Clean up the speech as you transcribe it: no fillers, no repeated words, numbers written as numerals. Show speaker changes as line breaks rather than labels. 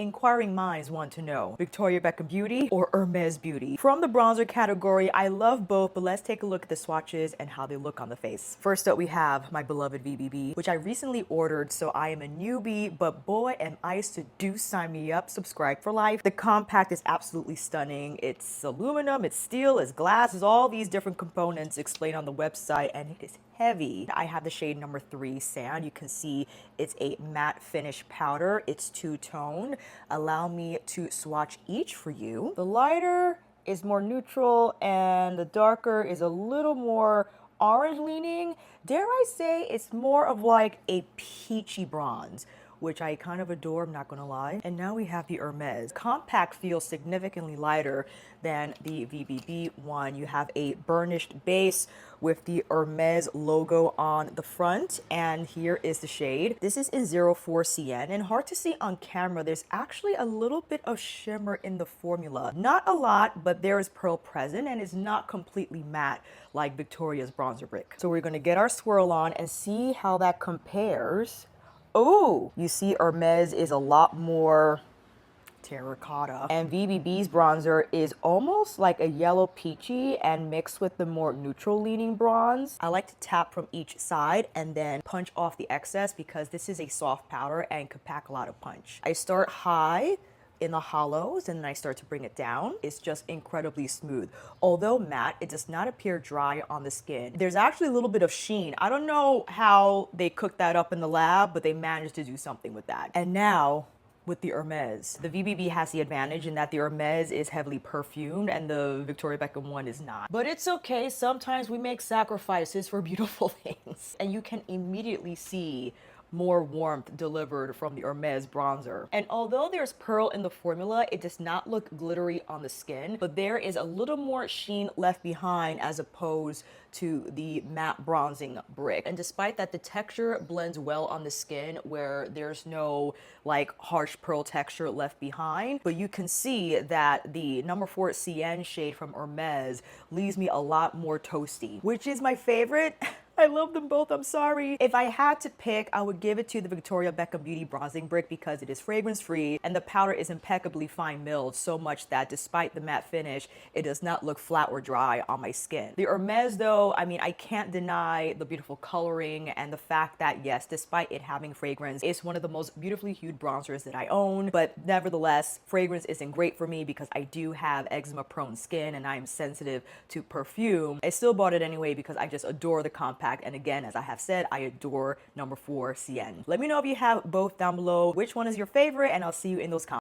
Inquiring minds want to know, Victoria Beckham Beauty or Hermès Beauty? From the bronzer category, I love both, but let's take a look at the swatches and how they look on the face. First up, we have my beloved VBB, which I recently ordered, so I am a newbie, but boy, am I seduced. Sign me up, subscribe for life. The compact is absolutely stunning. It's aluminum, it's steel, it's glass, it's all these different components explained on the website, and it is heavy. I have the shade number 3 Sand. You can see it's a matte finish powder. It's two-tone. Allow me to swatch each for you. The lighter is more neutral and the darker is a little more orange leaning. Dare I say it's more of like a peachy bronze, which I kind of adore, I'm not gonna lie. And now we have the Hermes. Compact feels significantly lighter than the VBB one. You have a burnished base with the Hermes logo on the front, and here is the shade. This is in 04 CN, and hard to see on camera, there's actually a little bit of shimmer in the formula. Not a lot, but there is pearl present, and it's not completely matte like Victoria's bronzer brick. So we're gonna get our swirl on and see how that compares. Oh, you see Hermes is a lot more terracotta, and VBB's bronzer is almost like a yellow peachy and mixed with the more neutral leaning bronze. I like to tap from each side and then punch off the excess because this is a soft powder and can pack a lot of punch. I start high in the hollows and then I start to bring it down. It's just incredibly smooth. Although matte, it does not appear dry on the skin. There's actually a little bit of sheen. I don't know how they cooked that up in the lab, but they managed to do something with that. And now, with the Hermes. The VBB has the advantage in that the Hermes is heavily perfumed and the Victoria Beckham one is not. But it's okay, sometimes we make sacrifices for beautiful things. And you can immediately see more warmth delivered from the Hermes bronzer. And although there's pearl in the formula, it does not look glittery on the skin, but there is a little more sheen left behind as opposed to the matte bronzing brick. And despite that, the texture blends well on the skin where there's no like harsh pearl texture left behind. But you can see that the number 4 CN shade from Hermes leaves me a lot more toasty, which is my favorite. I love them both, I'm sorry. If I had to pick, I would give it to the Victoria Beckham Beauty bronzing brick because it is fragrance free and the powder is impeccably fine milled, so much that despite the matte finish, it does not look flat or dry on my skin. The Hermes though, I mean, I can't deny the beautiful coloring and the fact that yes, despite it having fragrance, it's one of the most beautifully hued bronzers that I own, but nevertheless, fragrance isn't great for me because I do have eczema prone skin and I'm sensitive to perfume. I still bought it anyway because I just adore the compact. And again, as I have said, I adore number 4 CN. Let me know if you have both down below. Which one is your favorite? And I'll see you in those comments.